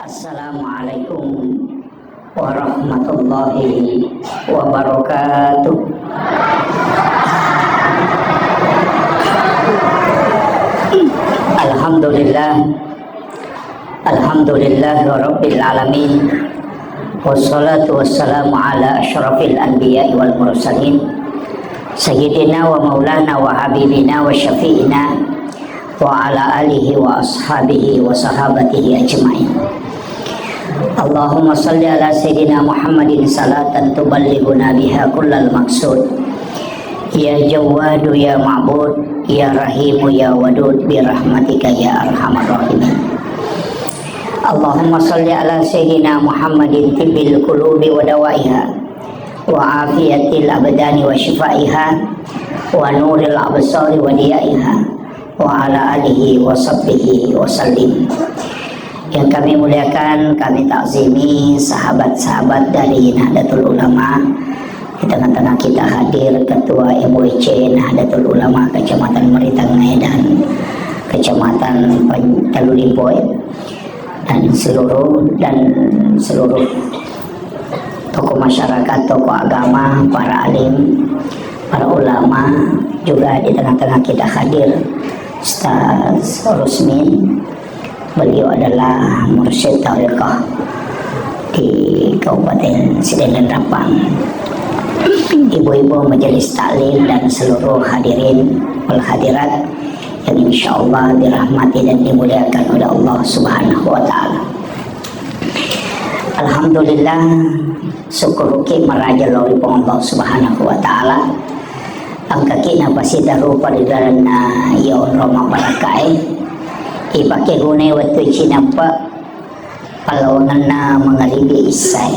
Assalamualaikum warahmatullahi wabarakatuh. Alhamdulillah rabbil alamin. Wassalatu wassalamu ala asyrafil anbiya'i wal mursalin sayyidina wa maulana wa habibina wa syafi'ina wa ala alihi wa ashabihi wa sahabatihi ajma'in. Allahumma salli ala sayyidina Muhammadin salatan tuballighuna biha kullal maqsud. Ya Jawadu ya Ma'bud, ya Rahimu ya Wadud, bi rahmatika ya arhamar rahimin. Allahumma salli ala sayyidina Muhammadin tibbil qulubi wa dawaiha wa afiyatil abdani wa shifaiha wa nuril absari wa diyaiha wa ala alihi wa sahbihi wa sallim. Yang kami muliakan, kami takzimi sahabat-sahabat dari Nahdlatul Ulama. Di tengah-tengah kita hadir Ketua MWC Nahdlatul Ulama Kecamatan Meritang Medan, Kecamatan Talulimpoy, dan seluruh tokoh masyarakat, tokoh agama, para alim, para ulama. Juga di tengah-tengah kita hadir Ustaz Rusmin. Beliau adalah mursyid tariqah di Kabupaten Siden dan Rempang. Ibu-ibu majelis taklim dan seluruh hadirin wal hadirat yang insyaallah dirahmati dan dimuliakan oleh Allah Subhanahu wa taala. Alhamdulillah, syukur ki maraja lawi Allah Subhanahu wa taala. Angka kina pasti darupa di dalam yaun Roma barakai. Ipakai guna waktu cinapa palongan na mengalibi isay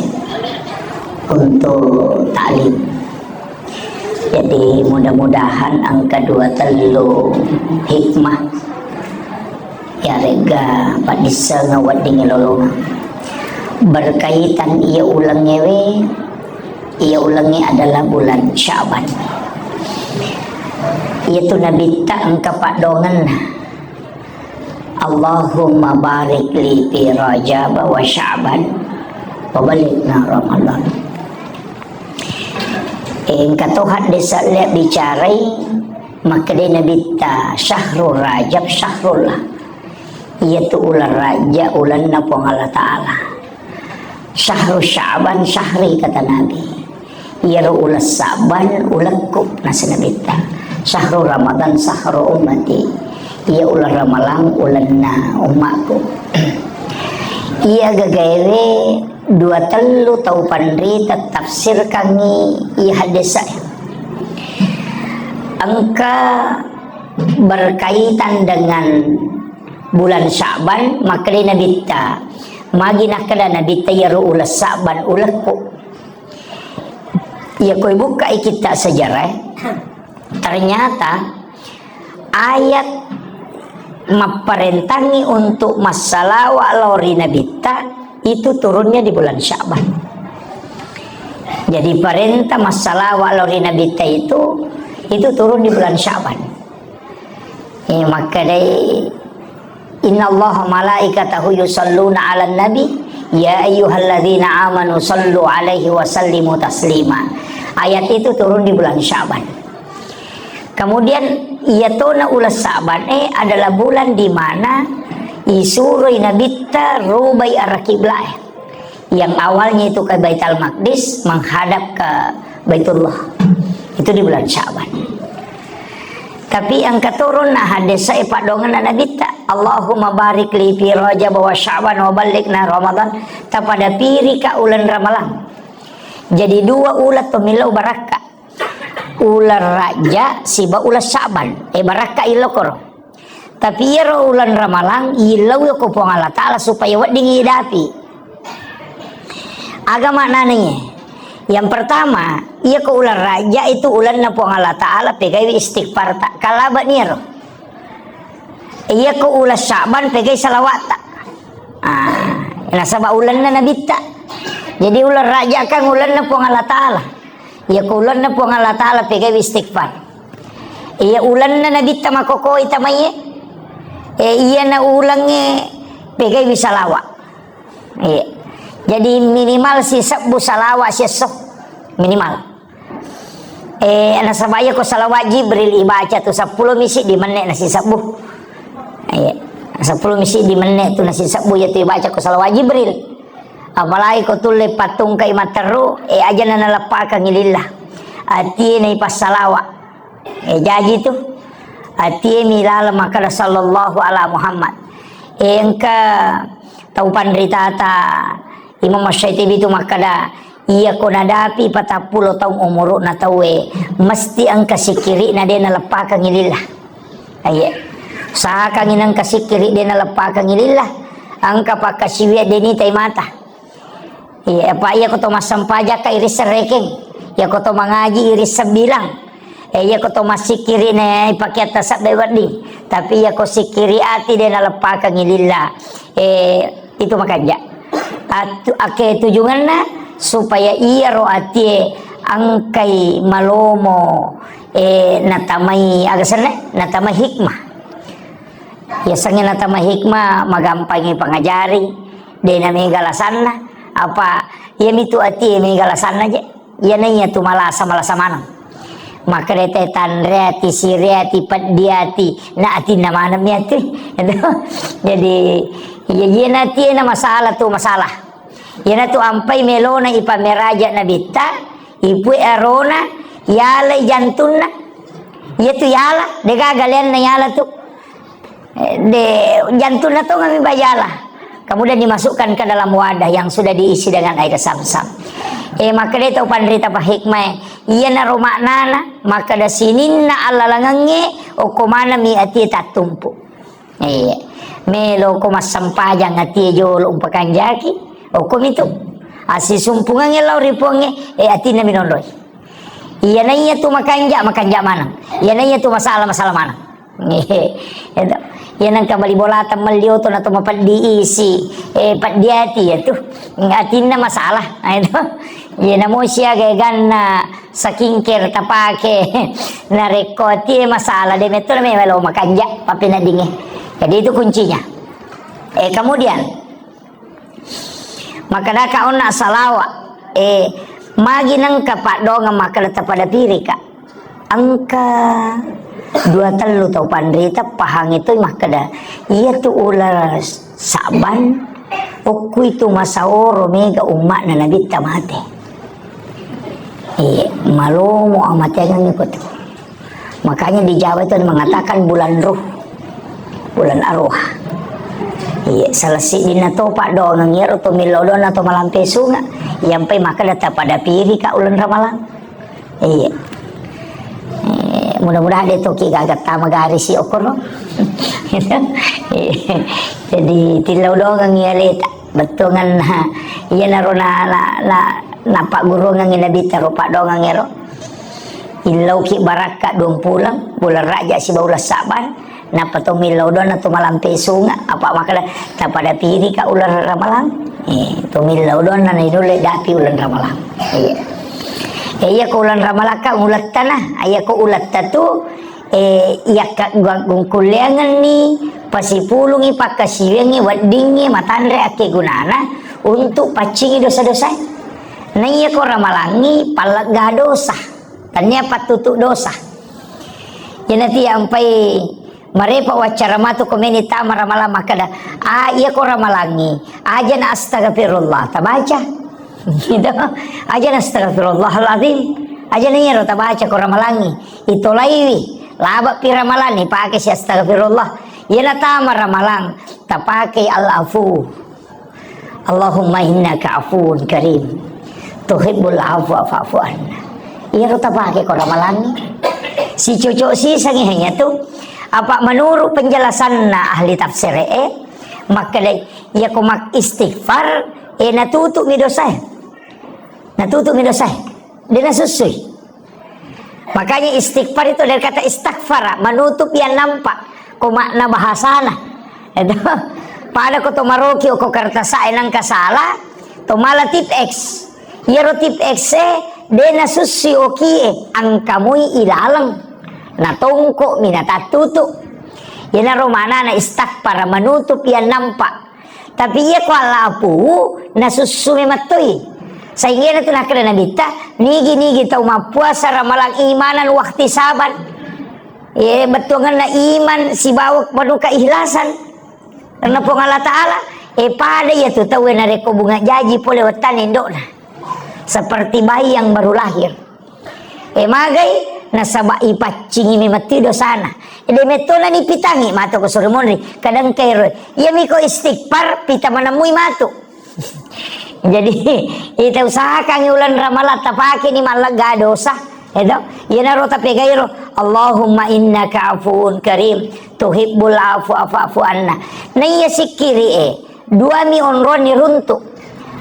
untuk taklim. Jadi mudah-mudahan angka 23 hikmah ya rega padisa ngawat dingin lolongan berkaitan ia ulangnya adalah bulan Syaban. Iaitu Nabi tak angka pak dongan Allahumma barik li fi Rajab wa Sya'ban wa balighna Ramadan. Katuhat desa lihat bicarai maka dia Nabi ta syahrul Rajab syahrullah. Iaitu ular raja ulan na pong Allah Ta'ala. Syahrul Sya'ban syahri kata Nabi. Iyaru ulas Sa'ban ulakub nasa Nabi ta. Syahrul Ramadan syahrul ummati. Ia ular ramalang ulan na umatku. Ia gagaire 23 tau pandri tafsir kami ia hadisa. Angka berkaitan dengan bulan Sya'ban maka dia nabita maginah kada nabita yaru ulas Sya'ban ulakku. Ia koi buka kita sejarah. Ternyata ayat memperintangi untuk masalah walori nabita itu turunnya di bulan Sya'ban. Jadi perintah masalah walori nabita itu turun di bulan Sya'ban. Maka dari innallaha malaikatahu yusalluna 'alan nabi ya ayyuhalladzina amanu sallu 'alaihi wa sallimu taslima. Ayat itu turun di bulan Sya'ban. Kemudian iatona ulas Sa'ban adalah bulan di mana isurui nabita rubai arah-kiblah yang awalnya itu ke Baitul Maqdis menghadap ke Baitullah. Itu di bulan Sya'ban. Tapi yang keturun hadis saya pak dongan nabita Allahumma barik li fi Rajab wa Sya'ban wa balighna Ramadan tapada piri ka ulan Ramalan. Jadi dua ulat pemilau barakah. Ular raja siba ulas Sya'ban baraka ilokor. Tapi ya ulan ramalang ilau ya ko Allah Ta'ala supaya wad dingidapi agama nananya. Yang pertama ia ko ular raja itu ulan na Allah Ta'ala pegai istighfar tak kalaba niro. Ia ko ulas Sya'ban pegai salawat tak. Nasaba ulan na nabita. Jadi ular raja kan ulan na Allah Ta'ala. Ia ulan na po Allah Ta'ala pegai istighfar. Ia ulan na nabita makokoi tamaye. Iya na ulangnya pegai bisa lawak. Iya. Jadi minimal si sebu salawat si minimal. Anak sabaya ko salawat Jibril ibaca tu 10 misi di menit nasi sebu. Iya. 10 misi di menit tu nasi sebu ya tu ibaca ko salawat Jibril. Apalagi ko tulle patung kay materu aja na nalapakan ngilillah. Ati na ipas salawat. Jadi tu ati milala makala sallallahu ala Muhammad. Engka tau pandrita ta Imam Masyatibi itu makada iya ko nadapi 40 tahun umur na tawe mesti ang kasikiri na dia nalapakan ngilillah. Aye. Sa kangin ang kasikiri dia nalapakan ngilillah. Ang kapakasiwi deni tay mata. Iya apa iya ko to masampaja ka iris rekeng. Ya ko to mangaji iris sebilang. Iya ko to masikiri na ipakyata sa bewadi. Tapi ya ko sikiri ati dia nalapakan ngilillah. Itu makanya ake tujuan na supaya iya ro ati angkai malomo natamay agasana natamay hikmah ya sangya natamay hikmah magampang pangajari de na may galasan na apa ya mitu ati may galasan na je ya na iya tumalasa malasa manang maka dete tanreati sireati paddiati na ati namanam yati jadi ya nati na masalah tu masalah. Yana tu ampai melona ipameraja na bitta ipu arona yala jantuna yaitu yala de gagalian na yala tu de jantuna tu ngami bayala kemudian dimasukkan ke dalam wadah yang sudah diisi dengan air zam-zam. Maka dia tahu pandrita pa hikmah iya na romaknana maka da sininna alalangange o komana mi ati tatumpu melo ko masampajang ati jolo umpakan jaki o komito asi sumpungan ngelaw riponge ati na minondoy iya na iya tu makanja manang iya na iya tu masalah manang itu iya nang kembali bolatan malioto na tu mapaddiisi paddiati ya tu ati na masalah itu iya na mo siya gagan na sakingker tapake na rekoti masalah de meto na may malo makanja papinadinge. Jadi itu kuncinya. Kemudian maka daka ona salawat magi nang kapak dong maka letak pada piri kak angka 2 telu tau pandrita pahang itu makada iya tu ular saban oku itu masa oro mega umat na nabi tamate malomo amat yang ikut makanya di Jawa itu mengatakan bulan ruh bulan arwah. Iya, selesai dina topak do ngir atau milodon atau malam pesunga yang pe maka data pada piri ka ulan ramalan. Iya. Mudah-mudahan dia toki gagat tama garis si okoro. Jadi tilau do ngir betul ngan iya narona na pak guru ngin nabita ro pak do ngiro. Ilau ki baraka dong pulang bulan raja si baulah saban napa to milodon atau malam pesunga apa makanya tak pada piri ka ular ramalan to milodon na nidule dapi ulan ramalan iya ko ulan ramalan ka ulat tanah iya ko ulat tatu iya ka gungkulengan ni pasipulung ipakasiwengi wadingi matandre ake gunana untuk pacingi dosa-dosa na iya ko ramalangi palaga dosa tanya patutu dosa ya nanti sampai marepa wacara matu komeni tama ramalan makada iya ko ramalangi aja na astagfirullah tabaca gitu aja na astagfirullahaladzim aja na iya tabaca ko ramalangi itu laiwi laba pi ramalani pakai si astagfirullah iya na tama ramalang tapake al-afu Allahumma innaka afuun karim tuhibbul afwa fa'fu anna iya tapake ko ramalangi si cucu si sangihannya tuh apa menurut penjelasan ahli tafsir maka ya kumak istighfar natutup mi dosa dia nasusui makanya istighfar itu dari kata istighfar menutup yang nampak ko makna bahasana itu pada ko to maroki o ko kartasa nang kasala to mala tip x yero tip x dia nasusui okie ang kamuy ilalang na tungko minatatuto yan na romana na istak para manutup yan nampak Tapi ia kuala apu na susu mematui. Sehingga itu nak kena bita nigi tau ma puasa ramalan imanan waktu saban. Betul na iman si bawak penuh keikhlasan. Karena Allah Ta'ala pada ya tu tahu na reko bunga jaji pole wetan indok na. Seperti bayi yang baru lahir. Magai nasaba ipacingi memati dosana. Metona ni pitangi mato ko surumon kadang kairo. Ya miko istighfar pita manamui mato. Jadi ita usahakan ulan ramalan tapake ni malaga dosa. Edo, ya naro tapi kairo. Allahumma innaka afuun karim tuhibbul afu anna. Na iya sikiri dua mi onron ni runtuk.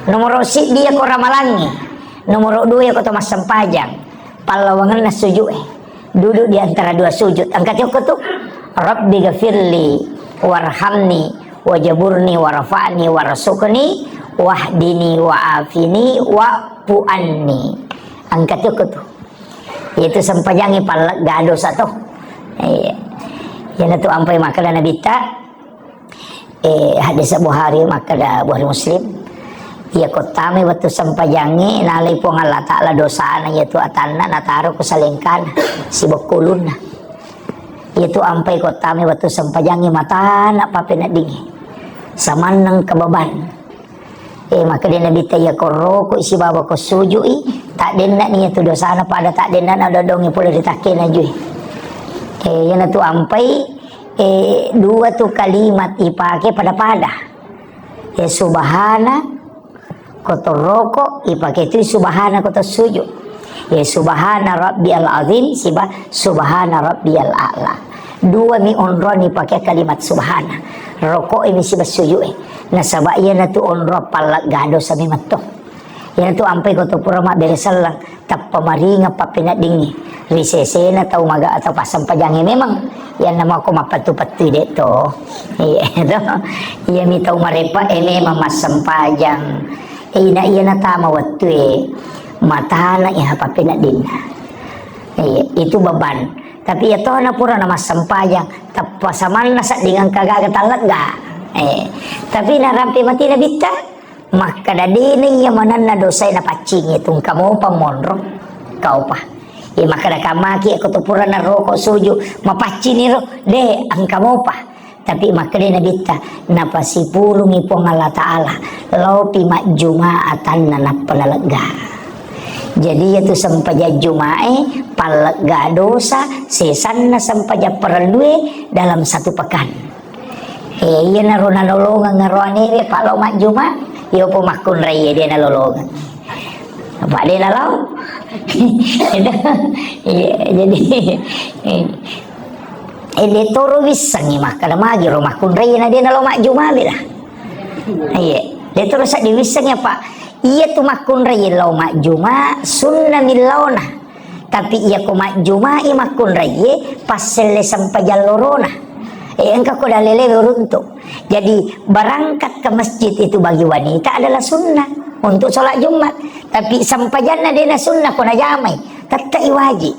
Nomor si dia ko ramalangi. Nomor 2 ya kota mas sempajang. Palawangan na sujud duduk di antara dua sujud. Angkat yuk tuh. Rabbi ghafirli warhamni wajaburni warfa'ni warasukni wahdini wa'afini wa'fu anni. Angkat yuk tuh. Itu sempajangi pal gado satu. Yana tu ampai makanan Nabi ta. Hadis Bukhari makanan Bukhari Muslim. Ya kotame waktu sempajangi nalai pun Allah Ta'ala dosana yaitu atanna nataro kusalengkan si bokulun itu ampai kotame waktu sempajangi mata nak pape nak dingi samanang kebeban maka dia nabi taya koro ko isi baba ko sujui tak denna ni itu dosana pada tak denna ada dongi pula ditakin ajui yana tu ampai dua tu kalimat ipake pada subhana kotor rokok ipakai itu subhana kotor sujud ya subhana rabbiyal azim siba subhana rabbiyal a'la dua mi onron ipakai kalimat subhana rokok ini siba sujud nasaba iya na tu onro palak gado sami matto ya tu ampai kotor pura mak beresalang tap pamaringa papinat dingi risese na tau maga atau pasang pajangi memang yang nama aku mapatu-patu dek to iya to iya mi tau marepa memang masam pajang ina iya na tama waktu mata na iha papina din itu beban tapi ya toh na pura nama sempajang tapasaman nasa dengan kagak talat ga tapi na rampi mati na bita maka dadini ya manan na dosay na pacing itong kamu pamonro kau pa maka da kamaki ako to pura na roko suju mapaci ni ro de ang kamu pa tapi makanya Nabi ta napasipulungi po ng Allah Ta'ala laupi mak jumaatan na napalaga jadi itu sampaja jumae palaga dosa sesan na sampaja peralue dalam satu pekan iya naro nanolongan ngaroani palo mak juma iyo po makun raya dia nanolongan apa dia nalau jadi toro wisang mah kada magi rumah kun raya na dia nalo mak juma bila dia toro sak di wisang ya pak iya tu makun raya lo mak juma sunna milona tapi iya ko mak juma i makun raya pasel sampai jalorona engkau ko dalele beruntuk jadi berangkat ke masjid itu bagi wanita adalah sunnah untuk sholat Jumat tapi sampai jana dia sunnah ko na jamai tetap wajib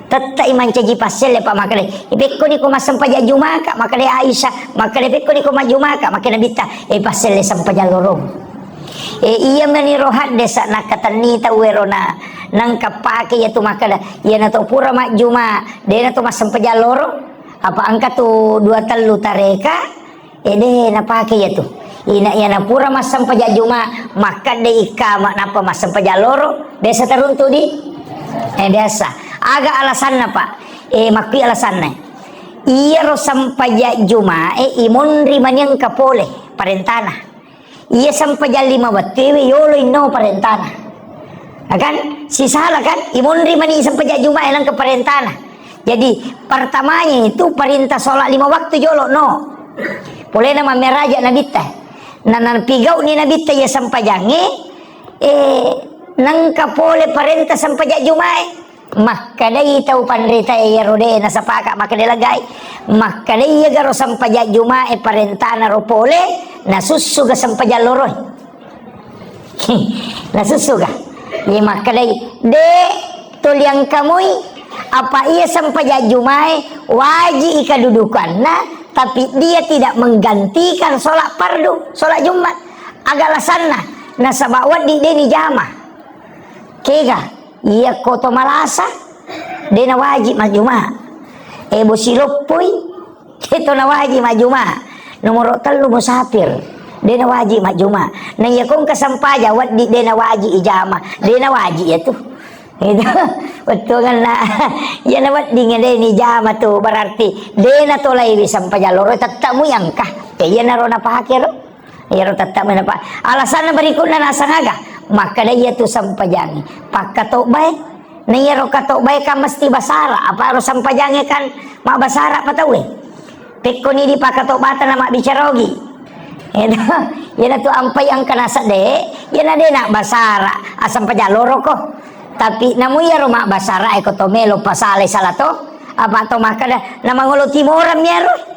tetap iman caji pasel lepas makale ipekko ni ko masampaja jumaka makale Aisyah makale ipekko ni ko majumaka makale bita pasel le sampaja lorong iya meni rohat desa nakatani ta werona nang kapake ya tu makala ya na to pura mak juma de na to masampaja lorong apa angka tu dua telu tareka de na pake ya tu ina ya na pura masampaja juma maka de ikama napa masampaja lorong biasa teruntu di biasa agak alasan pak makpi alasannya iya ro sampaja juma imun riman yang kapole parentana iya sampaja 5 batiwi yolo ino parentana akan si salah kan imun riman sampaja juma elang ke parentana jadi pertamanya itu perintah sholat 5 waktu yolo no boleh nama meraja nabita nanan pigau ni nabita ya sampajange nang kapole parentah sampaja juma maka dai tahu pandrita ya rode na sapaka maka dilagay maka dai garo sampaja juma parentana ropole na susuga sampaja loroy na susuga ni maka dai de tuliang kamuy apa iya sampaja juma wajib ikadudukan na tapi dia tidak menggantikan sholat fardu, sholat Jumat. Agak lasanna nasabawat di deni jama. Kega, iya koto malasa, dena wajib majuma. Bosilopoi, itu na wajib majuma. Nomor 3 musafir, dena wajib majuma. Nah iya kong kasampaja wat di dena wajib ijama, dena wajib ya tuh. Itu betul kan lah. Ya nawat dingin deni jama tuh berarti dena tolai bisa pajaloro tetap muyang kah? Ya naro na pahakir. Ya ro tetap mana pak? Alasan berikutnya nasangaga. Maka dia tu sampajangi. Pak katok baik. Nih ro katok baik kan mesti basara. Apa harus sampajangi kan? Mak basara apa tahu? Pekko ni di pak katok bata nama bicarogi. Ya tu ampai yang kena sade. Ya nade nak basara. Asam pajaloro ko. Tapi namu ya ro mak basara ekotomelo pasale salato. Apa to maka nama ngolo timoram ya ro.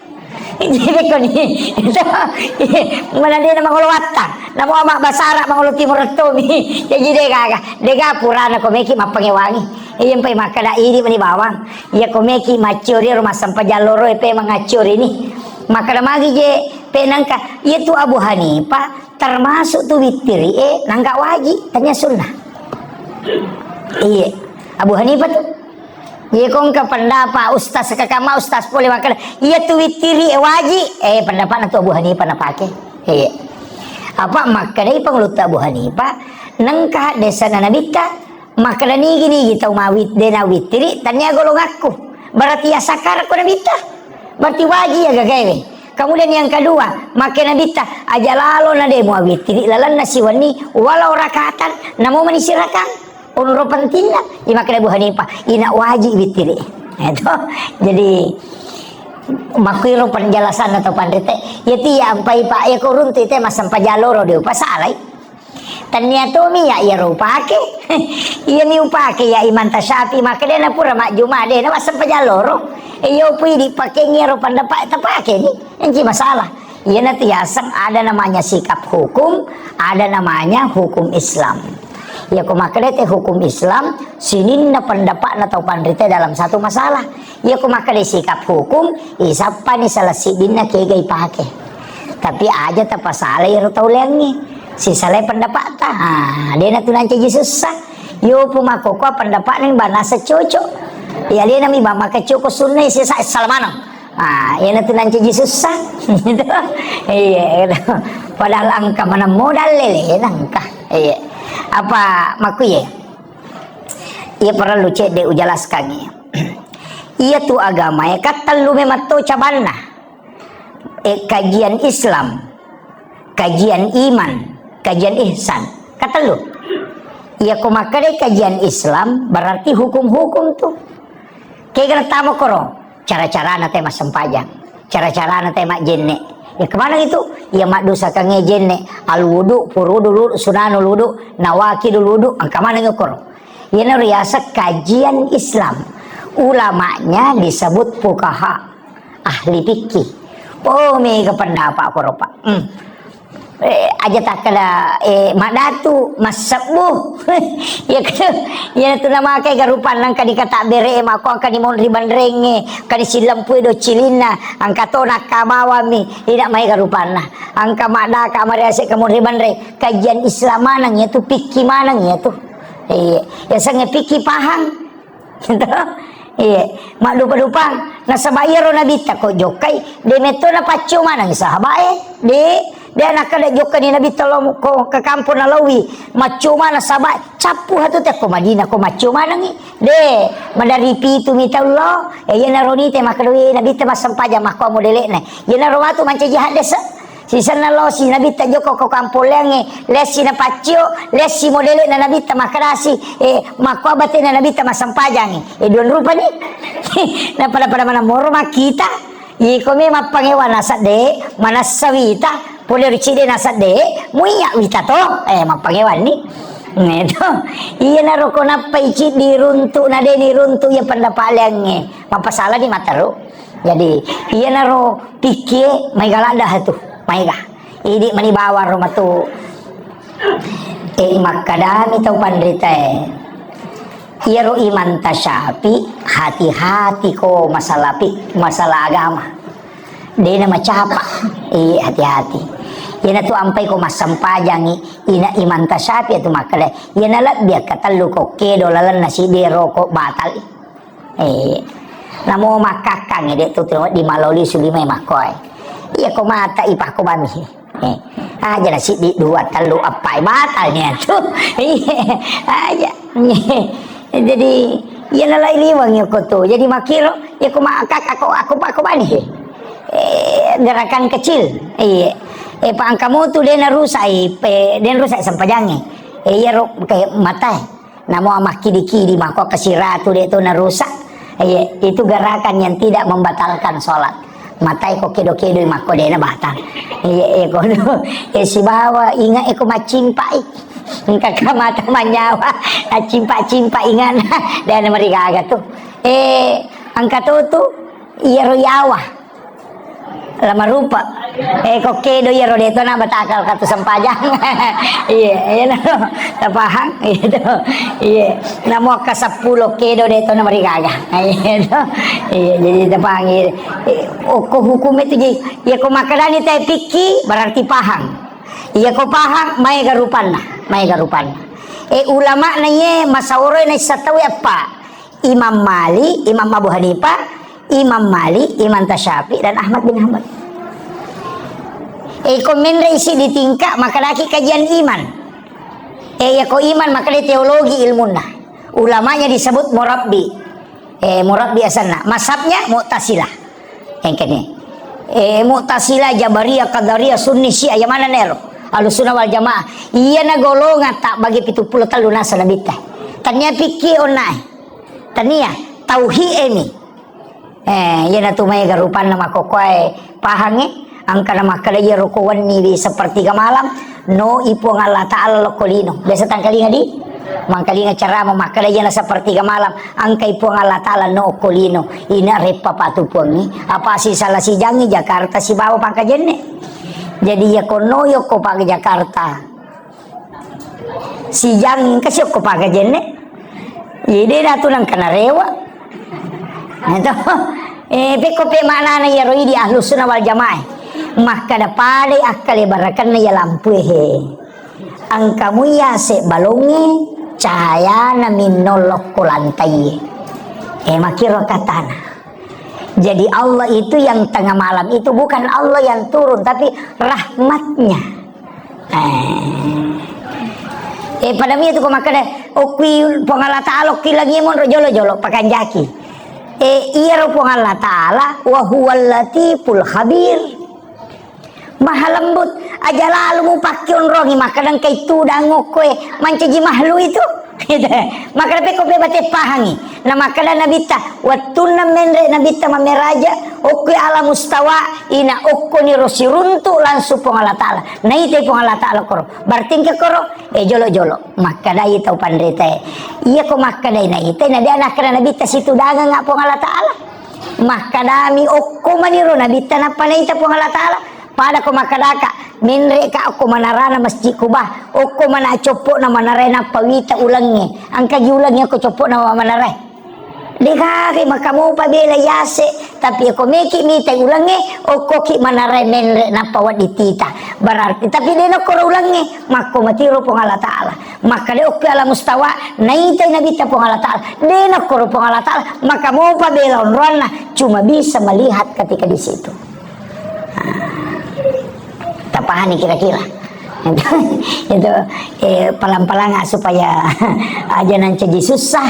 Jadi ko ni mana dia nama ngolowatan nama amak basara mangolo timur tomi jadi dega purana ko meki mapangewangi iya pai makada iri mani bawang iya ko meki macuri rumah sampah jaloro pe mangacur ini makada magi je pe nangka iya tu Abu Hanifah termasuk tu witiri nangka wajib tanya sunnah iya Abu Hanifah tu iya kong ke pendapat ustaz kakama ustaz boleh makan iya tu witiri wajib pendapat tu Abu Hanifah na pakai iya apa makanya panglut Abu Hanifah nangka desa nabita makanya ni gini kita mawit dena witiri tanya golong aku berarti ya sakar ko nabita berarti wajib ya gagawe kemudian yang kedua makanya nabita aja lalo na demo witiri lalan nasiwani walau rakatan namo manisirakan unro pentingnya ya makanya Abu Hanifah ina wajib witiri itu jadi makuiro penjelasan atau pandrite ya tiya ampai pak ya kurun tite masam pajaloro de pasalai tanya to mi ya rupake iya ni upake ya iman tasyafi makanya na pura mak juma de na masam pajaloro yo pui dipake ngero pendapat tapake ni enci masalah iya nanti asang ada namanya sikap hukum ada namanya hukum Islam. Ya kumakade hukum Islam sinin na pendapat na tau pandrite dalam satu masalah. Ya kumakade sikap hukum isapa ni salah sidin na kegay pake. Tapi aja ta pasala ya tau lengi. Si salay pendapat ta. Dia na tunan caji susah. Yo pumakoko pendapat ning banasa cucu. Ya dia nami ba makacuko sunay si salamanang. Ya na tunan caji susah. Iya. Padahal angka mana modal lele angka. Iya. Apa makuye ia perlu cek de ujelaskan ia tu agama ya katalu memang tu cabanna kajian Islam kajian iman kajian ihsan katalu ia kumakade kajian Islam berarti hukum-hukum tu kayak tamu koro cara-cara na tema sempajang cara-cara na tema jenne ya kemana itu? Ya mak dosa kange jenne al wudu, furudu, sunanul wudu, nawakidul wudu, angka mana ngukur? Ya riasa kajian Islam. Ulamanya disebut fuqaha, ahli fikih. Oh mega pendapat koropa. Aja tak kada mak datu masabuh ya kada ya tu nama kai garupan nang kadi kata bere mak ko kadi mon riban renge kadi silam pue do cilina angka to nak kamawami tidak mai garupan nah angka makda kamar ase kamon riban re kajian Islam manang ya tu pikir manang ya tu ya sange pikir pahang gitu iya mak lupa nasabayaro nabita ko jokai de meto na pacu manang sahabae de dia nak kada joka ni Nabi tolong ko ke kampung Nalawi macu mana sahabat capu hatu teh ko Madinah ko macu mana ni de madari pi tu mita Allah ya naroni teh makadoi Nabi teh masam paja mak ko modelek ne ya narowatu manca jihad desa si sana lo si Nabi teh joko ko kampung lenge lesi na pacu lesi modelek na Nabi teh makarasi mak ko abate na Nabi teh masam paja ni don rupa ni na pada mana moro mak kita iko me mapangewan asat de manasawita boleh ricide nasat de muiya wita to mapangewan ni itu iya naro ko na paici diruntuk na de ni runtuk ya pendapat lenge mapasalah di mataru jadi iya naro pikir mai galanda hatu mai ga idi mani bawar rumah tu makadami tau pandrita iya ro iman tasyafi hati-hati ko masalah agama Dia nama capa. Hati-hati. Yana tu ampai ko masampajangi ina iman tasyapi tu makale. Yana lat biar kata lu ko kedo lalan nasi de rokok batal. Namo makakang dia tu tengok di maloli sulimai makoi. Iya ko mata ipah ko bami. Aja nasi di dua telu apa batalnya tu. Aja. Jadi yana lai liwang yo ko tu. Jadi makiro ya ko makak aku bani. Gerakan kecil. Pak kamu tu dia narusak dia rusak sampajange. Ya kayak mata. Namo amak kidi mako kesira tu dia tu narusak. Itu gerakan yang tidak membatalkan sholat. Matai ko kedo-kedo mako dia na batal. Kono si bawa ingat ko macimpai. Kakak mata manyawa cimpa ingat dan mereka agak tu. Angkat tu iya royawa. Lama rupa kok kedo ya rodeto na batakal katu sampajang. Iya tapahang itu iya namo ka 10 kedo deto na marigaga. Iya jadi tapahang ko hukum itu jadi ya ko makadani tay piki berarti pahang. Iya ko pahang may garupan. Ulama na ye masawro na satawi apa Imam Malik, Imam Abu Hanifah, Imam Malik, Imam Tasyafi dan Ahmad bin Hanbal. Komen isi di tingkah maka laki kajian iman. Ya ko iman maka di teologi ilmunna. Ulamanya disebut murabbi. Murabbi asana. Mazhabnya Mu'tazilah. Yang kene. Mu'tazilah, Jabariyah, Qadariyah, Sunni, Syiah yang mana nero? Ahlussunnah wal Jamaah. Iya na golongan tak bagi 73 nasa nabita. Tanya pikir onai. Tania tauhid ini. Ya na tumay garupan nama kokoy pahangi angka nama kalaya rokowan ni sepertiga malam no ipo Allah Ta'ala lokolino biasa tangkalinga di mangkalinga cara memakalaya na sepertiga malam angka ipo Allah Ta'ala no okolino ina repa patupon ni apa si salah si jangi Jakarta si bawa pangkajenne jadi ya kono yo ko pag Jakarta si jangi kasi ko pangkajenne jadi datu nang kanarewa itu peko pe mana na ya roi di Ahlussunnah wal Jamaah maka da pade akale barakan na ya lampu ang kamuya se balongi cahaya na minolok ko lantai makiro katana jadi Allah itu yang tengah malam itu bukan Allah yang turun tapi rahmatnya pada mi itu ko makada okwi pangala ta'ala ki lagi mon jolo pakan jaki iya ro pangala ta'ala wa huwal latiful khabir maha lembut aja lalu mu pakion rongi makadang kay tudang koe mancaji mahlu itu maka pe ko pe bate pahangi na makada nabita wattunna menre nabita mameraja okui ala mustawa ina okko ni rosiruntu langsung pongala taala na ite pongala taala koro berarti ke koro jolo makada ita pandrete iya ko makada ina ite na dia anak nabita situ dagang nga pongala taala makada mi okko maniro nabita na panaita pongala taala pada ko makadaka minre ka ako manarana masjid kubah oko mana copo na manarena pawita ulangnya angka ulangnya ko copo na manaray dikaki makamu pabela yase tapi ako meki mita ulangnya oko ki manaray minre na pawat ditita berarti tapi dena ko ulangnya mako matiro pong Allah Ta'ala maka de oke ala mustawa naitay nabita pong Allah Ta'ala dena ko pong Allah Ta'ala makamu pabela onrana cuma bisa melihat ketika di situ tapahani kira-kira itu palang-palang supaya aja nanti jadi susah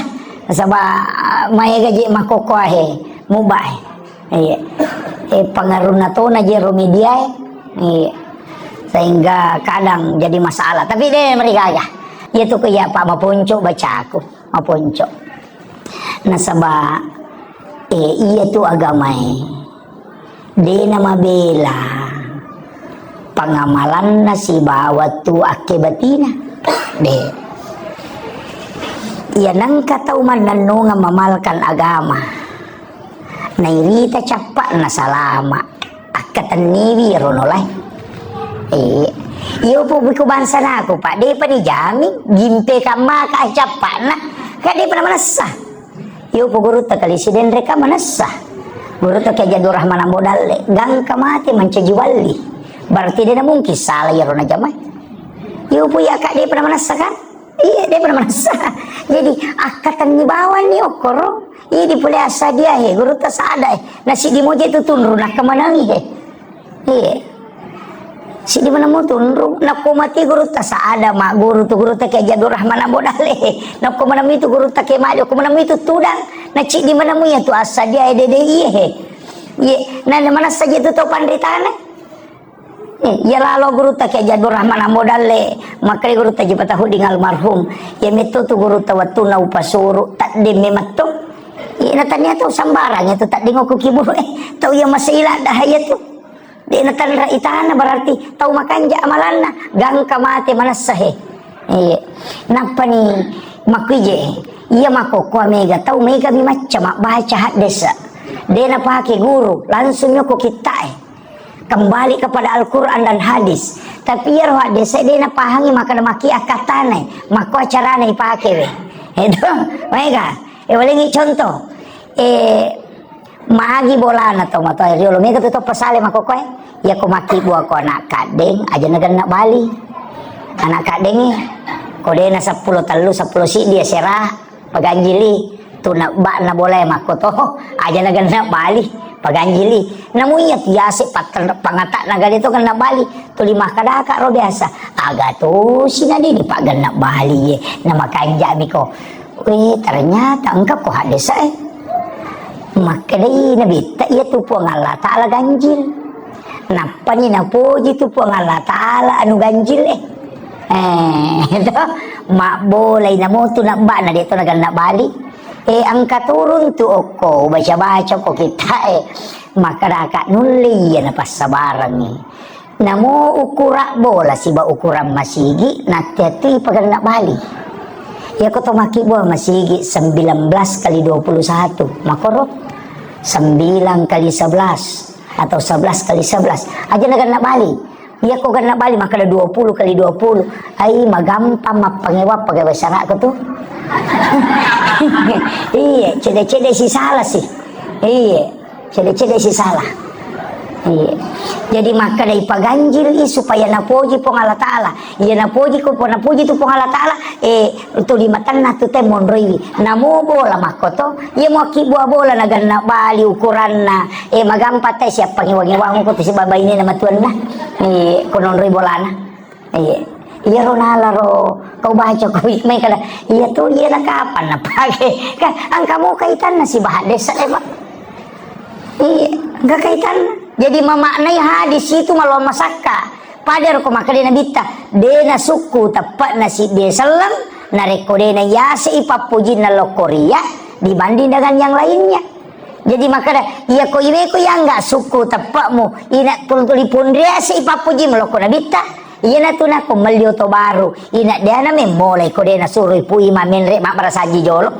sabab maya gaji makoko mubah pengaruh nato naje romedia sehingga kadang jadi masalah tapi deh mereka aja itu kayak apa mapunco baca aku mapunco nasaba iya tu agama dia nama bela pengamalan nasi bawat tu akibatina deh ya nang kata uman nanu ngamamalkan agama nairita capak na salama akatan niwi ronolay iyo po biku bansa na ako pa di pa ni jami gimpe ka maka capak na kaya di pa na manasah iyo po guru takali si denre ka manasah guru tak Jadur Rahman modal gang kamati mencaji wali berarti dia mungkin salah ya rona jamai yo puya kak dia pernah merasa kan iya dia pernah merasa jadi akatan ni bawa ni okoro iya di pulih asa dia guru tak sadar nasi di moja itu tunru nak kemana ni iya si di mana mau tunru nak mati guru tak sadar mak guru tu guru tak Jadur Rahman modal nak mana itu guru tak kemana mana itu tudang nak cik di mana mu ya tu asa dia iya nah mana saja tu tau pandritana ya lalu guru tak Jadur Rahman modal maka guru tak jepata huding almarhum ya metu tu guru tawatu na upasuru tak di mematuk ya natanya tu sambarang itu tak dengo ku kibur tau ya masih ilah dah ya tu di natan raitana berarti tau makan ja amalanna gang kamate mana sahe iya napa ni makije iya mako kwa mega tau mega bi macam baca hadisa dia nak pakai guru langsungnya ku kita kembali kepada Al-Quran dan hadis tapi ya roh desa dia nak pahangi maka maki akatane maka carane pakai itu mereka boleh contoh magi bola atau mata air lo mereka tutup pesale maka koe ya ko maki buah ko anak kadeng aja nak Bali anak kadeng kode na 10 telu 10 si dia serah paganjili tu nak bak na boleh maka toh aja nak Bali paganjili namun ya biasa pangatak naga itu kan nak Bali tu 5 kadaka ro biasa agak tu sinadi di pagan nak Bali nama kanja miko ternyata engkau kok hadis maka dai nabi tak ya tu puang Allah taala ganjil napa ni napuji tu puang Allah taala anu ganjil itu mak boleh namo tu nak bak na dia tu nak Bali angka turun tu oko baca-baca kok kita maka rakat nuli ya pas sabarang ni namo ukura bola siba ukuran masigi natati pagan nak Bali ya ko to maki bola masigi 19 kali 21 makoro 9 kali 11 atau 11 kali 11 aja nak Bali ya ko nak Bali maka 20 kali 20 ai magampang mapangewa pagawe sarak ko tu iya cede-cede si salah sih iya cede-cede si salah iya jadi maka dari paganjil supaya napoji pong Allah Ta'ala iya napoji ko po napoji tu pong Allah Ta'ala itu limatan na tu te monroi namo bola makoto iya mo kibuah bola nagan na Bali ukuran na magampat te siapa ngiwang-ngiwang ko tu si babay ni na matuan na konon roi bola na iya ronala ro kau baca kau may kada iya tuh iya na kapan na pake kan ang kamu kaitan na si bahades pak iya enggak kaitan jadi memaknai hadis itu malah masaka pada ko makade na bita de na suku tepat na si dia selam na rekode na yase ipapuji na lokoria dibanding dengan yang lainnya jadi maka iya ko ibe ko yang enggak suku tepatmu ina tuli pundria si ipapuji meloko na bita iya na tu na kumalyo to baru ina dia na memolay ko de na suruh pu imamin re mak barasaji jolo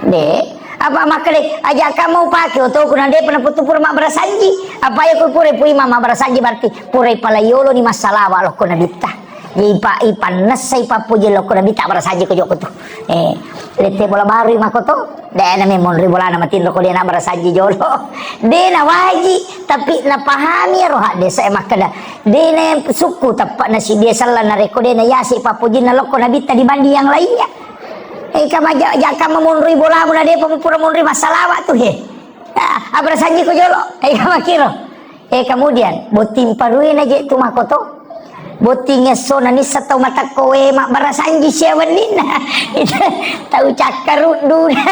de apa makale aja kamu pakai to kuna de pernah putupur mak barasaji apa ya ku pure pu imam mak barasaji berarti pure palayolo ni masalah wa lo kuna bita ipan nasai papuji lo kuna bita barasaji ko joko tu lete bola baru makoto de na memon ri bola na matin ko de na barasaji jolo de na waji tapi na pahami roh de sa makada de na suku tepat na si dia salah na rekode na yasi papuji na loko na bita dibanding yang lainnya kama jaka memonri bola muna de pamupura monri masalah tu abra sanji ko jolo kama kiro kemudian botim parui na je tu makoto botingnya sona ni satau mata kowe mak barasanji siawanina tahu cakar duna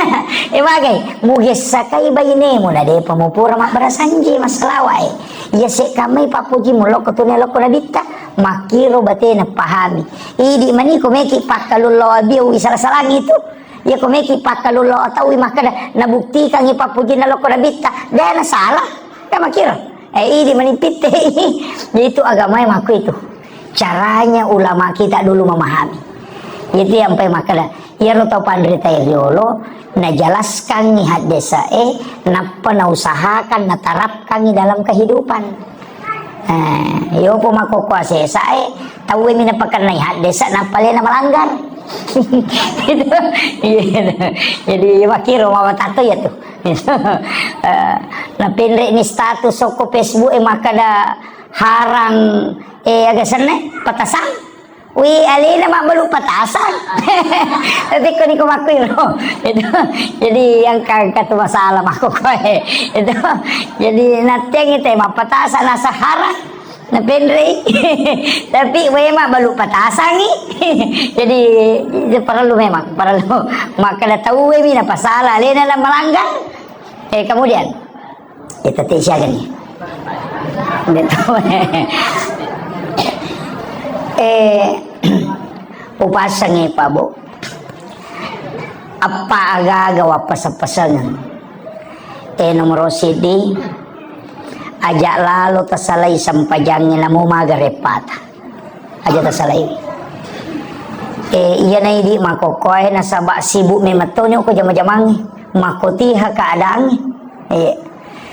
bagai muges sakai bayine muna de pamupura mak barasanji masalah wae ya se kami papuji mulok ketune loko nabita makiro batena pahami idi mani ko meki pakalullo abiu isalah-salang itu ya ko meki pakalullo atau makada nabuktikan ipapuji na loko nabita dana salah ya makiro idi mani pitte itu agama yang aku itu caranya ulama kita dulu memahami itu yang sampai makada ya lo tau pandrita yolo na jelaskan ni hadesa napa na usahakan na tarapkan ni dalam kehidupan yo po mako kuasa tahu mina pakan na hadesa napa le na malanggar Itu jadi wakil mama tato ya tuh. Nah pendek ni status soko Facebook maka ada harang agak seneng petasan. Wih, alina mak belum petasan. Tapi kau ni kau makui loh. Itu jadi yang kata masalah aku kau itu. Jadi nanti yang itu mak petasan asa harang. Nah pendek. Tapi wih mak belum petasan ni. Jadi perlu memang perlu. Maka dah tahu wih mina pasalah. Alina lah melanggar. Kemudian itu siapa ni? Upasangnya Pak Bu apa agak-agak pasangan nomor CD ajak lalu tersalai sampajangnya namu maga repata aja tersalai iya na idi makokoy nasabak sibuk mematoni ko jama-jamangi makotiha keadaannya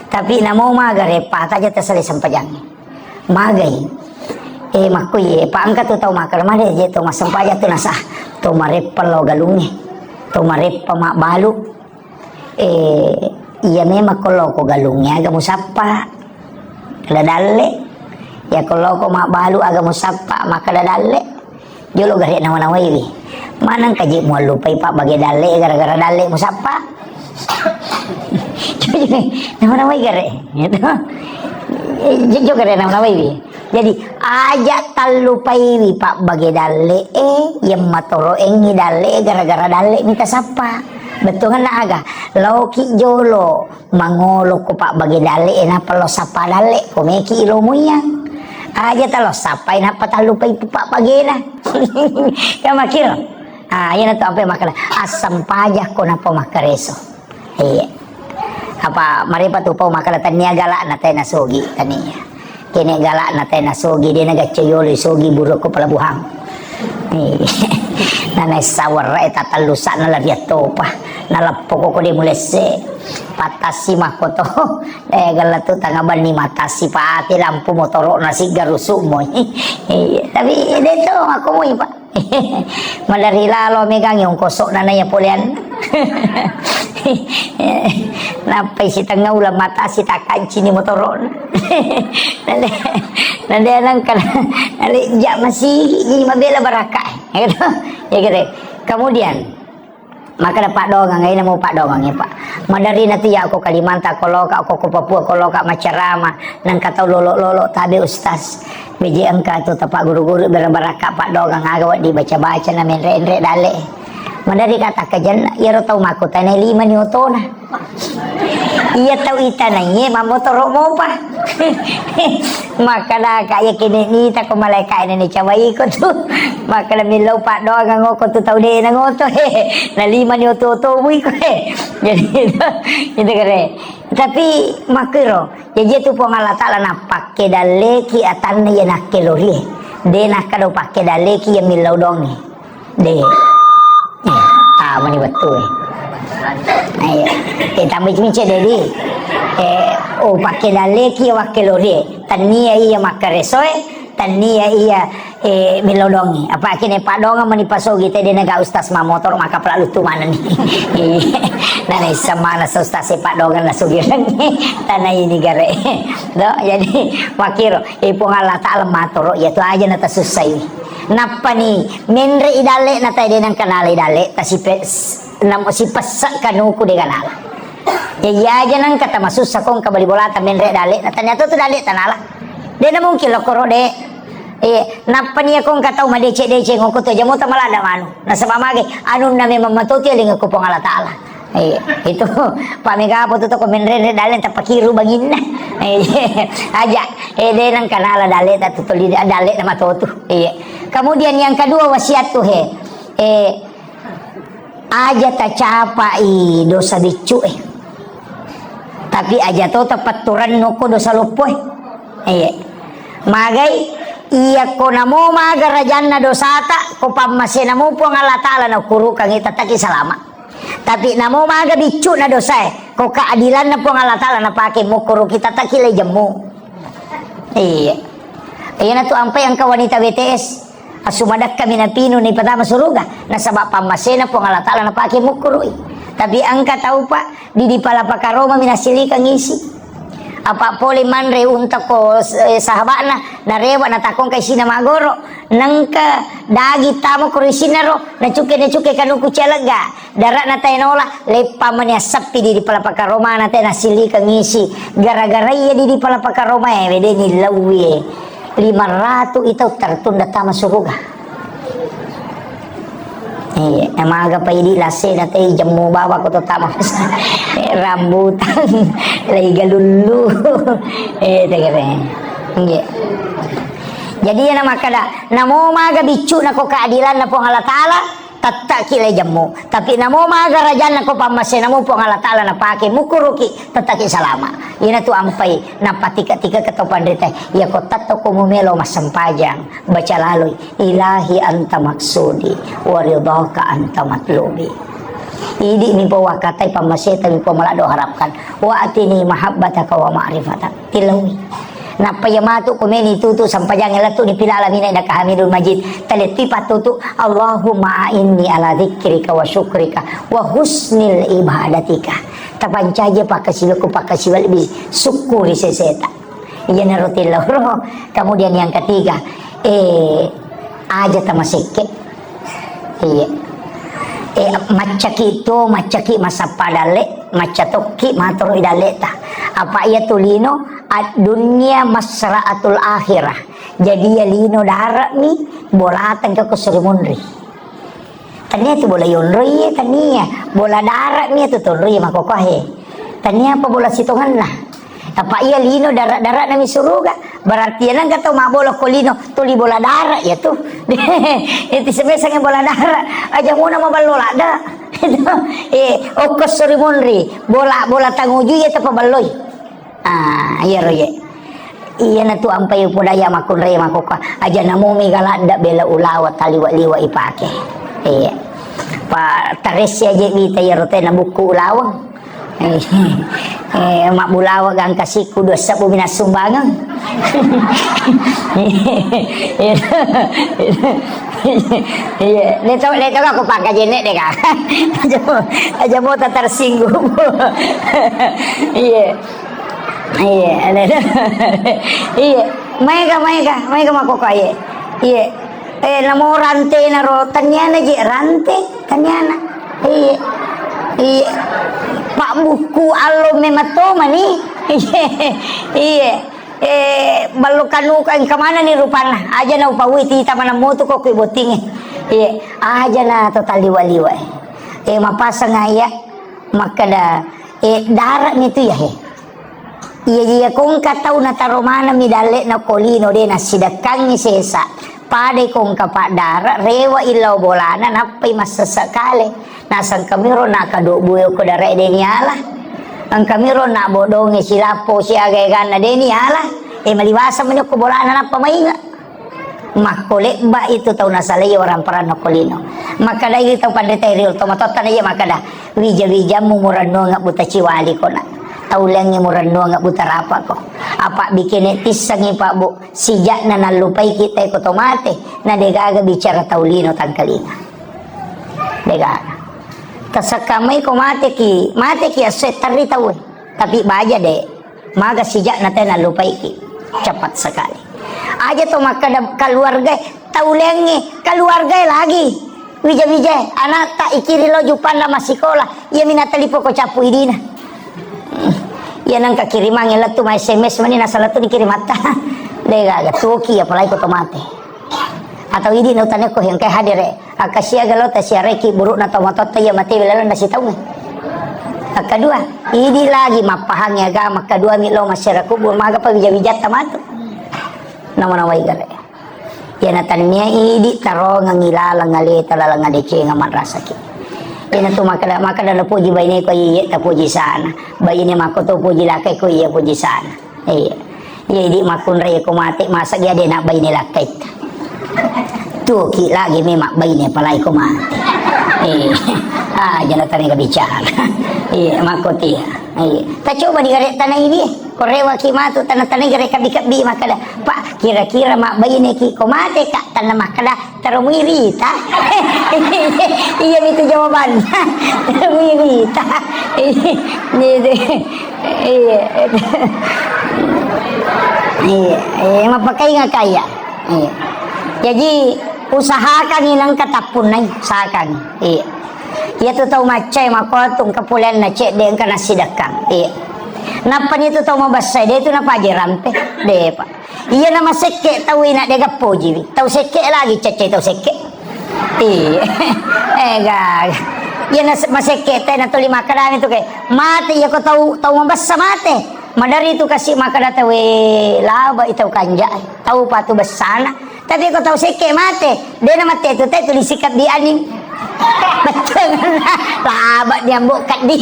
tapi namu maga repata aja tersalai sampajangnya magai makui paangkat tu tahu makar made je tu masam paja tu nasah tu marepal lo galunge tu marepa mak balu iya memang kalau ko galungnya agak musapa kada dalle ya kalau ko mak balu agak musapa maka kada dalle jolo gare nawa-nawa ini manang kaji mau lupai pak bagi dalle gara-gara dalle musapa nawa-nawa gare gitu jujur gare nawa-nawa ini. Jadi ajak talupai pak bagi dale yang matoro engi dale gara-gara dale minta sapa betul kan aga lauki jolo mangolo ko pak bagi dale napa lo sapa dale ko meki ilomuyang aja talo sapa napa talupai pak bagi na ya makir yan to ampe makala asam pajak ko napa makareso apa maripa tu pau makala tania galak na tay nasugi tania kini galak na tayo nasugi di nagachayolo sugi buruk ko palabuhang na naisawar tatalusa na labiato pa nalapo ko di mulese patasi makoto galatu tangaban ni matasi pa ati lampu motoro na sigarusu mo tapi dito ako mo ipa madari lalo megang yung kosok na naya pulian napay si tanga ulam mata si takanci ni motoron nanti anang kan ali jak masih jadi mabela baraka ya gitu ya gitu kemudian maka dapat dongang ini mau pak dongang ya pak madari nanti ya aku Kalimantan kalau aku ke Papua kalau kak Macarama nang kata lolo tabe ustaz beji angka tu tapak guru-guru berbaraka pak dongang agak dibaca-baca na menre dale madari kata kajan ya tau makutana 5 newton na iya tahu itananya mamotoro mo pa maka na kaya kinita ko malay na ni cawai ko tu maka na milaw pa doang ang ko tu tahu de na ngoto na 5 newton to buy ko jadi itu kare tapi makiro jadi tu pengalata la na pakke dale ki atan ya nak kelori de nak kado pakke dale ki ya milaw dong de mani betul ayo kita macam jadi pakai daleki wakilori tania iya makaresoe tania iya milodongi apa kini pak donga mani pasogi tadi naga ustaz motor maka pelalu tu mana nih nana sama na ustaz pak donga na sugiran tanah ini gare do jadi wakiro pengalat alam motor ya tu aja nata susah ini napa nih menre idale nata ide nang kanal idale namo si pesak kanuku de kanal ya aja nang kata masus sakong kabali bolata menre dale ternyata tu dale tanala de na mungkin lo koro de napa nih akong kata uma dece ngoko tu jamu ta malada manu na sabamage anu na memang matuti ling ko pangala taala itu pak mega apa tu ko menre dale ta pakiru bagina aja de nang kanala dale ta tutuli dale na matutu kemudian yang kedua wasiat tu aja tak capai dosa bicu tapi aja to tepat turan nuko dosa lupo magai iya ko namo maga rajanna dosa ta ko pamase namo po ngala taala na kuru kang itataki salama tapi namo maga bicu na dosa ko keadilan na po ngala taala na pake mo kuru kita takile jemu iya na tu ampai ang ka wanita BTS asumadak kami na pino ni patama suruga nasabab pamasena po Allah Ta'ala na pake mukurui. Tapi angka tahu pak di pala pakaroma minasilika ngisi apa poli manre unta ko sahabana na rewa na takong kay sina magoro nangka dagi tamo ko risinaro na cuke kanu kucelaga darat na taynola lepa man ya sapi di pala pakaroma na tay nasilika ngisi gara-gara iya di pala pakaroma wede ni lawi 500 itu tertunda tama suruga. Amaga pa hindi lase na tayo jamu bawa ko to tama rambutan lagi galulu jadi yan na makada namo maga bicu na ko keadilan na po Allah Ta'ala tatta kilay jamu tapi namo maga rajan na ko pamase namo po Allah Ta'ala na pake mukuruki tatta ki salama yan na to ampay na patika-tika kato pandrita ya ko tato kumumelo masampajang baca laloy ilahi anta maksudi waridhaka anta matlubi. Idi mi po wakatay pamaseta mi po malado harapkan wa atini mahabbataka wa ma'rifatak tilawi napayamato kumeni tutu sampajang elatu ni pila alamina ina kahamidul majid taliti patutu Allahumma inni ala dzikrika wa syukrika wa husnil ibadatika tapancaje pakasiluku pakasiwal bi syukuri seseta iya narutillah. Kemudian yang ketiga aja tamaseke macaki masa padale macatoki matoro idaleta apa ia tulino ad dunia masraatul akhirah jadi ya lino darat ni bolatan ke kusurimunri tania tu bola yonri tania bola darat ni tu tunri makokohe tania apa bola sitongan lah apa ia lino darat nami suruga berarti nang kata mak bola kolino tuli bola darat ya tuh itu sebesarnya bola darat aja mau nama balola dah okos surimunri bola tanguju ya tapa baloi iya roye iya na tu ampai podaya makun raya makoka aja namo migalada bela ulawa taliwa-liwa ipake iya pa taresya je bita ya rote na buku ulawang mak bulawa gang kasiku dosa bumina sumbangan iya leto aku pakai jenek deh kak aja mau tersinggung iya mereka mako kaya iya namo rante naro tanyana je rante tanyana iya pak buku alo mematoma nih iya balukanu kan kemana nih rupana aja na upawiti taman moto kok boting iya aja na total liwa-liwa mapasang aya makada darat nito ya iya kung kataw na taromana midale na kolino de na sidakang ni sesa pade kung kapadara rewa ilaw bolana napay masasakale nasang kamiro na kadubuyo ko dare de niala ang kamiro na bodongi silapo siya gana de niala maliwasa man ko bolana na pamainga makole ba itu taw nasalay orang parano kolino makada ito pandetay real tomatota na iya makada wija mumurano nga buta chiwali ko na taulang ni murano nga butarapa ko apa bikin tisang ipa bu sijak na nalupay kita ko tomate na degaga bicara taulino tangkalina degaga kasakamay ko mate ki aset tari tawe tapi baja de maga sijak na tayo nalupay ki cepat sekali aja to makada keluarga taulang keluarga lagi wija anak tak ikiri lo jupan la masikola iya minatalipo ko capu idina ya nang kakiriman ela tu ma SMS mani nasala tu dikirim mata lega tuki apalagi ko tomate atau ini no tane ko yang kay hadire akasia galo ta sia reki buruk na tomato ta ya mati belalan na sitaw kedua ini lagi mapahang ya ga makadua milo masyarakat kubur maga pa bijat tamato nama-nama igale ya natanya ini taro ngangilalang ngali talalang ngadece ngaman rasaki ina tu makada na puji bayi ko iya ta puji sana bayi ni makoto puji lakai ko iya puji sana iya di makun raya ko mati masa dia de nak bayi ni lakai tu ki lagi memang bayi ni palai ko mati jangan tanya ke bicara iya makoti iya ta coba di garek tanah ini ko korewa ki matu tanah-tanah gere kabi-kabi makada pak kira-kira mak bayi neki ko mate kak tanah makada termuirita iya itu jawabannya termuirita iya mapakai nggak kaya iya jadi usahakan ilang katapun na usahakan iya iya tu tahu macai makotung kepulian na cek dia kena sidakang iya napa itu tahu mau basah dia itu napa aja rampe deh pak iya nama seke tahu nak dia gapo jiwi tahu seke lagi cece tahu seke gak iya nama seke teh na tuli makanan itu kayak mate iya kau tahu mau basah mate madari itu kasih makanan tahu laba itu kanja tahu patu besana tapi kau tahu seke mate dia nama teh itu teh tulis sikat di aning betul laba dia bukat di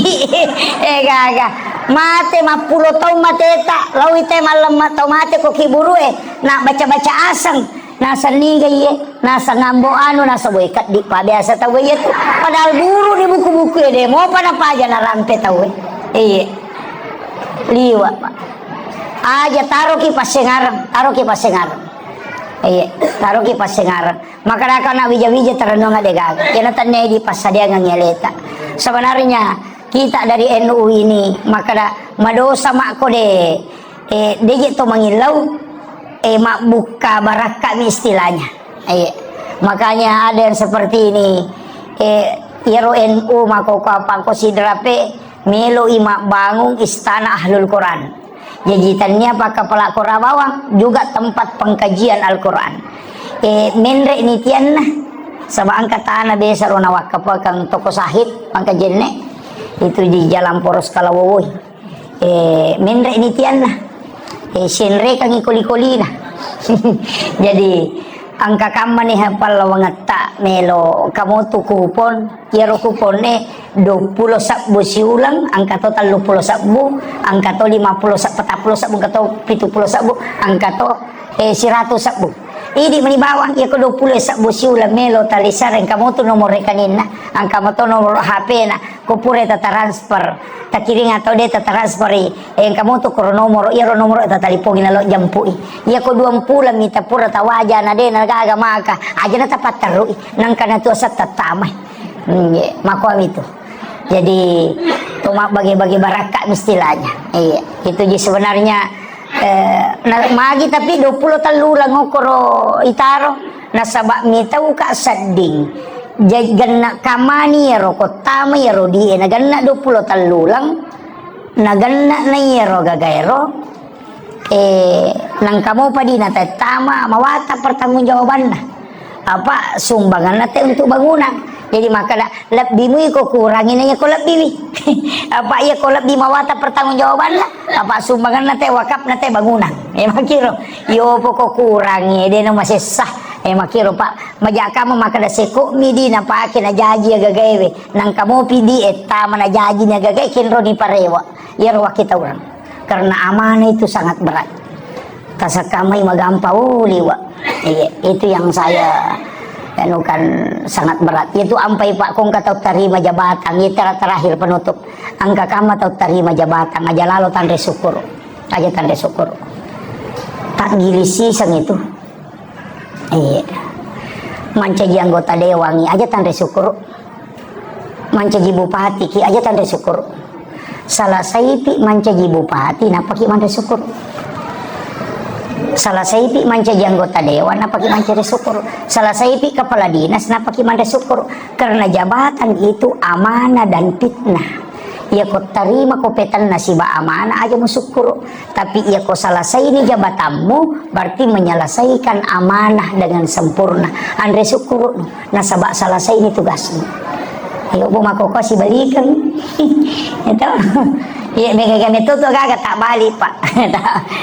gak mate 50 tahun mate tak lawi teh malam tau mate kok kiburu nak baca-baca asang nasa niga ye nasa ngambo anu nasa boikat di pa biasa tahu ye tu padahal buru di buku-buku deh mau pada apa aja na rampe tahu iya liwa pak aja taruh kipas sengarang iya taruh kipas sengarang maka nak wija-wija terenung ade gagal yana tanne di pas dia ngeleta sebenarnya kita dari NU ini maka madosa mak ko de to mangilau mak buka baraka istilahnya makanya ada yang seperti ini iro NU mako apa ko sidrape melo imak bangun istana ahlul Quran jajitannya pak kepala Korabawa juga tempat pengkajian Al-Quran menre nitian nah sama angkatan biasa rona wakaf kang toko sahid pangkajian itu di jalan poros Kalawowoi menre nitian lah senre kang ikoli-koli nah jadi angka kamu nih hafal lawangat tak melo kamu tuh kupon yaro kupone 20 sabbu siulang angka total 20 sabbu angka to 50 40 sabbu angka to 70 sabbu angka to 100 sabbu ini meni bawang ya ko 20 sabbu siulang melo talisaran kamu tuh nomor rekening angka to nomor HP na kupure ta transfer tak kiring atau dia tak transfer yang kamu tuh koro nomor ya nomor ta talipongin lo jampui ya ko 20 mita pura tawaja na de na gaga maka aja na tapat taru nang kana tu asat tatamay mako itu jadi tumak bagi-bagi baraka istilahnya iya itu jadi sebenarnya magi tapi 20 talulang ngokoro itaro nasabak mita uka sading ganna kamani yaro kotama yaro di naganna 20 talulang naganna na yaro gagaero nang kamu padi na tama mawata pertanggungjawaban na apa sumbangan nate untuk bangunan jadi maka lebih mu ko kurangin aja ko lebih apa ya ko lebih mawata pertanggungjawaban lah apa sumbangan nate wakaf nate bangunan makiro yo poko kurangi dia no masih sah makiro pak majaka mo makada seko midi na paake na jaji agagawe nang kamu pidi tama na jaji na gagay kinro ni parewa yaro kita orang karena amanah itu sangat berat kasakamay magampaw liwa itu yang saya kan sangat berat itu ampai pak kong katau terima jabatan itu terakhir penutup angka kama tau terima jabatan aja lalu tanda syukur aja tanda syukur tak gilisi sang itu mancaji anggota dewangi aja tanda syukur mancaji bupati ki aja tanda syukur salah saipi mancaji bupati napa ki tanda syukur salah saipi mancaji anggota dewan napa ki mancaji syukur salah saipi kepala dinas napa ki manda syukur karena jabatan itu amanah dan fitnah ya kau terima kopetan nasibah amanah aja bersyukur tapi ya kau selesai ini jabatanmu berarti menyelesaikan amanah dengan sempurna andre syukur nasabak selesai ini tugasmu ayo bu mako kasih balikan itu iya megang itu tuh agak tak balik pak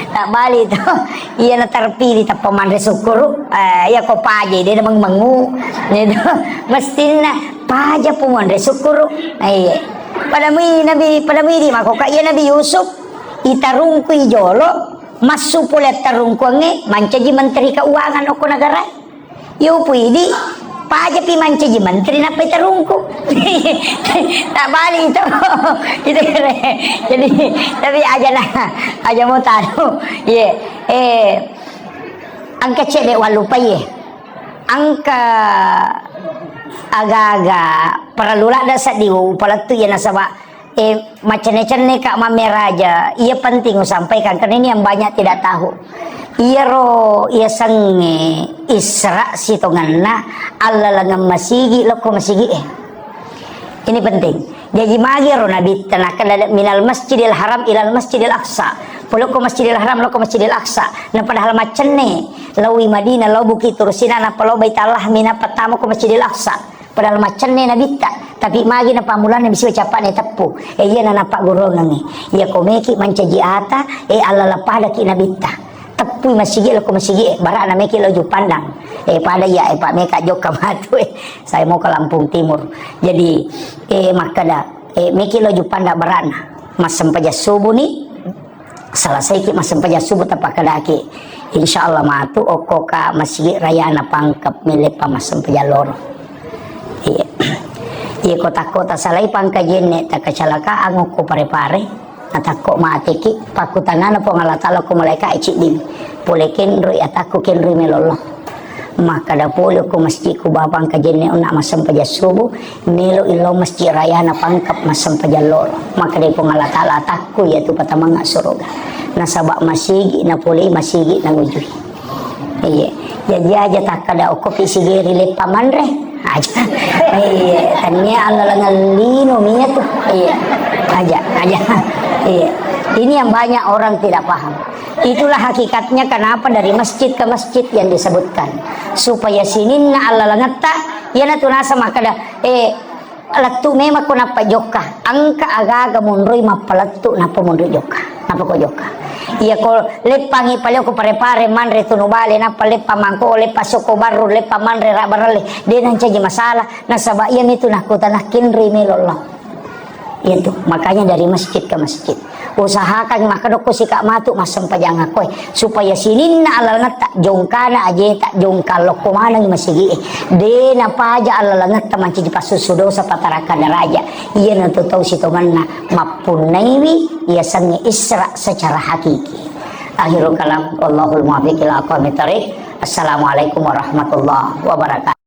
tak balik tuh iya na terpilih tak pemandai syukur ya kau paje dia mengu itu mestinya paja pemandai syukur iya pada mi di mako iya Nabi Yusuf itarungku ijolo masuk pula tarungku nge mancaji menteri keuangan oko negara yo pudi Paja pi manci menteri napa terungkuk. Tak balik itu. Itu jadi tapi aja mau tahu. Ye. Angka cek dek walupa ye. Angka agak-agak perlulah dasar diu palatu ya nasaba macam-macam kak mameraja. Ia penting sampaikan karena ini yang banyak tidak tahu. Ia sange Isra si tonganna Allah langam masigi loko masigi Ini penting. Jadi magi ro nabi tanakal minal masjidil haram ilal masjidil aqsa. Loko masjidil haram loko masjidil aqsa. Na padahal macenne lawi Madinah law bukit turusina na palo baitallah mina patamu ke masjidil aqsa. Padahal macenne nabi tak. Tapi magi na pamulan na bisi capak ne tepu. Iya na napak gorongan ni. Ya komeki mancaji ata Allah lapah daki nabi tak. Tepui masjid loko masjid barak na meki loju pandang pada ya pak meka jok kamatu saya mau ke Lampung Timur jadi maka dah meki loju pandang barak na masam paja subuh ni selesai ki masam paja subuh tapak kadaki insyaallah matu oko ka masjid raya na pangkep milik pa masam paja loro iya kota-kota salai pangkajen tak kecelakaan ngoko pare-pare atakko maatiki pakutangan po ngalatala ko malaika icik dim polekin roi atakko ken roi melolo maka da polo ko masjid ko babang kajenne ona masam paja subuh melo ilo masjid raya na pangkap masam paja lolo maka de po ngalatala atakko yaitu patamanga surga nasaba masigi na pole masigi na ngujuy iya jadi aja takada oko pisigeri le pamanre aja iya tanya Allah ngalino minya tuh iya aja iya ini yang banyak orang tidak paham. Itulah hakikatnya kenapa dari masjid ke masjid yang disebutkan supaya sininna Allah langata ya natunasa makada latu memang ko napa joka angka aga-aga munroi mapalatu napa munroi joka napa ko joka iya ko lepangi paleo ko pare-pare manre tunubale napa lepa mangko lepa soko baru lepa manre rabarale denan caji masalah nasaba iya itu nak tanah kinri melollah itu makanya dari masjid ke masjid usahakan maka doko si kak matu masam pajang aku supaya sininna alal ngata jongkana aja tak jongkal loko mana masigi de napa aja alal ngata manci pasu dosa pataraka daraja iya nanti tahu si tomanna mapunaiwi ia sange Isra secara hakiki akhirul kalam wallahul muwaffiq ila aqwamit thoriq. Assalamualaikum warahmatullahi wabarakatuh.